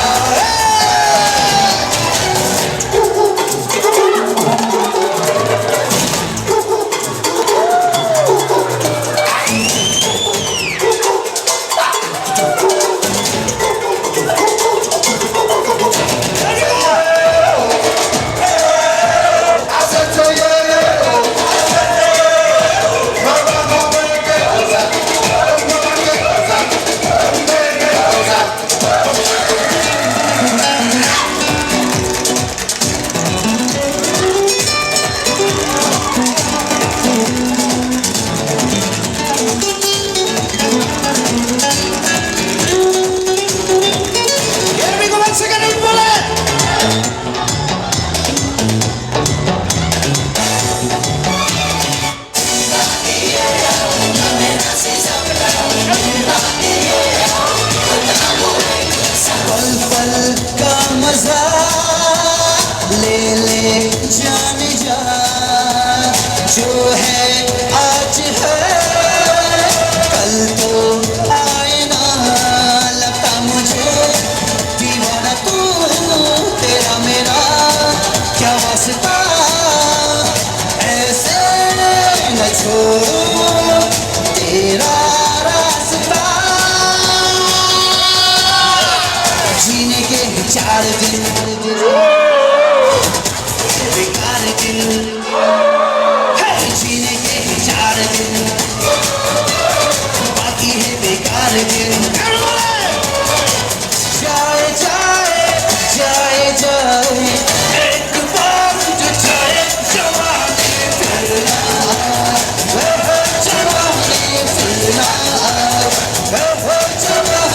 आए ले ले जान जा जो है आज है कल तो आए ना लगता मुझे दीवाना तू तेरा मेरा क्या वास्ता ऐसे न छोड़ो तेरा रास्ता जीने के 4 दिन बेकार दिन जीने के 4 दिन बाकी है बेकार दिन जाए जाए जाए जाए एक बार जो जाए जवानी फिरना जवानी फिरना जवानी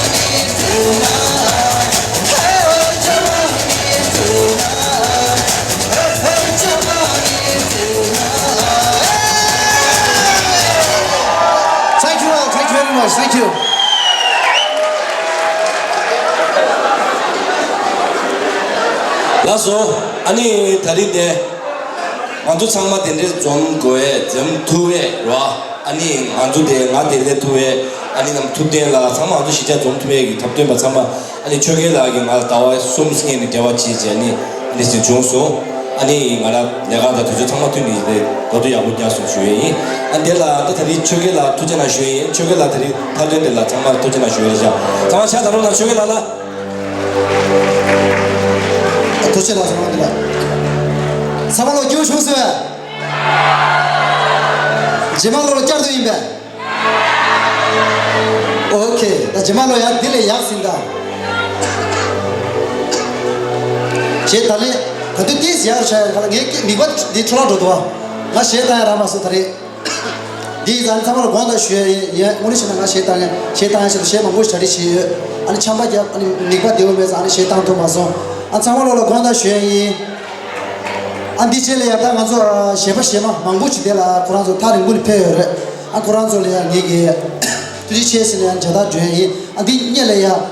फिरना Thank you. 라소 아니 다리데 안주 창마 된데 좀 거에 좀 투에 와 아니 안주데 나데데 투에 아니 남 투데라 창마 안주 시자 좀 투에 답된 바 창마 아니 저게라기 말 다와 숨승에 대화치지 아니 근데 중소 아니 말아 내가 다 두저 창마 투니데 너도 야고냐 소슈이 안데라 또 다리 저게라 투제나 슈이 저게라 다리 탈데라 창마 투제나 슈이자 창마 샤다로나 저게라라 도시라 사람들아 사발로 교수스 제말로 쩌도 임베 오케이 나 제말로 야 딜레 약신다 제달레 그때 디스야 샤 가게 미것 디트라도도 나 셰다 라마스 타리 디잔 사발로 본다 슈에 예 우리시나 나 셰타에서 셰마 뭐 스타리시 아니 참바지 아니 미것 되오면서 아니 셰타도 마서 안창월로 건다 쉐이 안디체레야 당아서 셰바셰마 망부치데라 쿠란조 타린 불 페레 안 쿠란조레야 니게 투지체스네 자다 죄이 안디 녜레야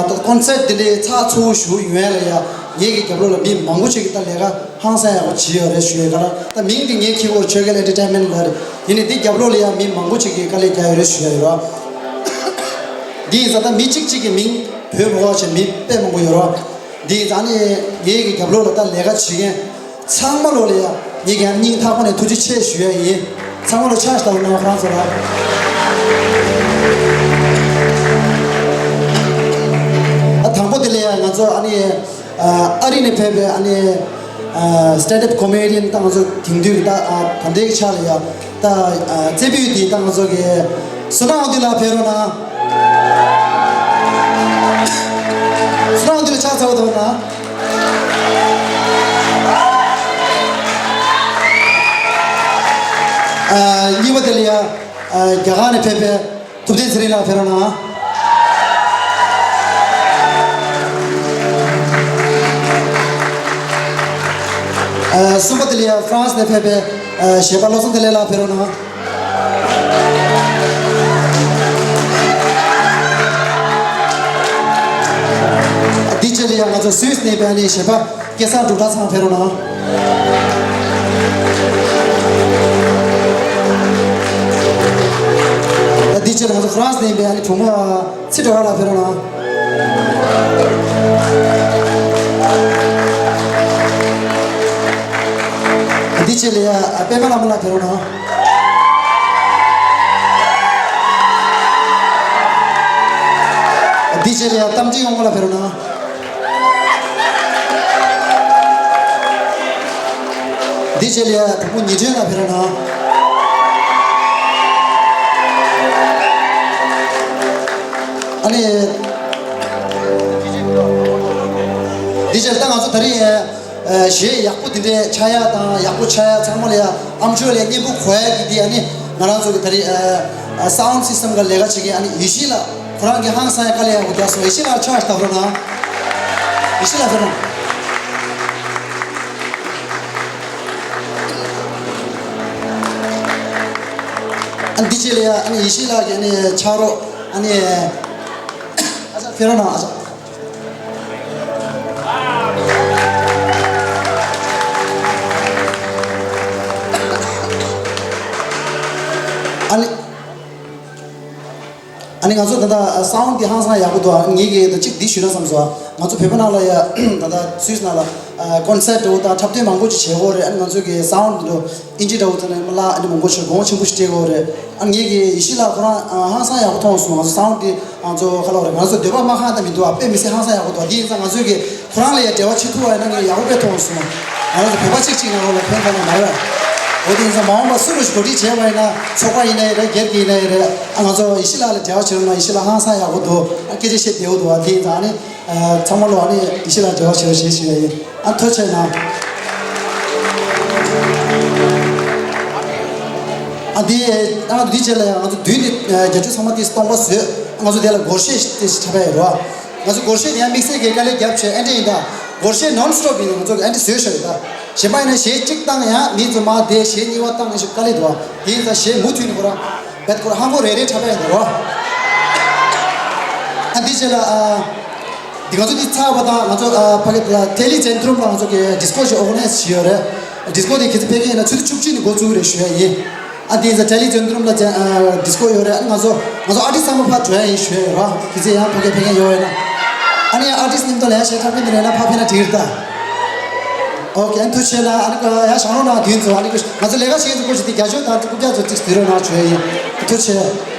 또 콘셉트데 차초슈 유엘레야 얘기ገብ로라 미 망부치기 딸레가 항상 지어레 쉐가라 다 민딩 얘기고 저게 엔터테인먼트 라 이니 디ገብ로레야 미 망부치기 칼레 자이레 쉐라 디 자다 미직직이 민 페모와체 미 빼먹고요라 디 자네 얘기ገብ로다 내가 지게 창말로래야 얘기 니 타번에 두지 체슈에 이 창말로 차스다 나 프랑스라 아 당보들이야 나저 아니 아리네 페베 아니 스탠드업 코미디언 당저 딩두다 단대기 차려야 다 제비디 당저게 수나오들라 페로나 수나오들 찾아오더나 니버들이야 야간에 페페 투데스리라 페라나 숨버들이야 프랑스 네 페페 셰발로슨 델레라 페라나 디젤이야 맞아 스위스 네 베니 셰바 계산 두다상 페라나 디젤 가서 프랑스 네베 아니 부모 치료하라 베로나 디젤이야 빼만하면 베로나 디젤이야 땀지 용거라 베로나 디젤이야 부모 니제나 베로나 아니 디젤 땅 아주 다리에 시 약부들의 차야다 약부 차야 장mol이야 암초에 니부 kho야기디 아니 나라서 다리 사운드 시스템가 내가 지게 아니 이시라 그런 게 항상 깔려고 돼서 이시라 차스다 그러나 이시라 그러나 아니 디젤이야 아니 이시라 아니 차로 아니 베로나 아자 아니 가서 다다 사운드 항상 야고도 이게 직 디슈나 삼서 가서 배번하라야 다다 스위스나라 콘셉트 오다 탑대 망고지 제거를 아니 가서게 사운드도 인지도 오다네 몰라 아니 망고시 공치 부시 제거를 아니 이게 이시라 그런 항상 야고 통수 가서 사운드 저 칼로레 가서 대바 마하다 민도 앞에 미세 항상 야고도 디상 가서게 그런래 대화 치투와 있는 야고 배통수 아니 배바치 찍나로 편하게 말아 어디서 마음과 술을 고리 제와이나 소과이나 개기나 아마저 이슬라를 대화처럼 이슬라 항상하고도 깨지시 되어도 어디 안에 정말로 안에 이슬라 대화처럼 시시에 안 터쳐나 아디 나도 디젤야 아주 뒤에 제주 사마티 스톤버스 아주 데라 고시 잡아요 아주 고시 야 믹스 개갈에 갭체 엔디다 고시 논스톱 이는 저 엔디 스웨셔다 제바이나 시 찍당야 미즈마 대시 니와땅 시 깔리도와 이자 시 무트인 거라 배트고 한고 레레 잡아야 되고 디젤라 디가도 디타바다 맞아 파게 텔리 센트럼 방송에 디스코시 오그나이즈 시어레 디스코디 기타페게나 추축진 고주레 쉬어예 아디자 텔리 센트럼라 디스코 요레 맞아 아티스트 한번 봐줘야 이 쉬어라 기제 야 파게 페게 요에나 아니 아티스트 님도 내가 셰타빈들이나 파피나 디르다 오케이 엔투체라 아니까 야 샤노나 딘소 아니고 맞아 내가 시에도 고지 디가죠 다 두고자 저티 스티로나 줘야 투체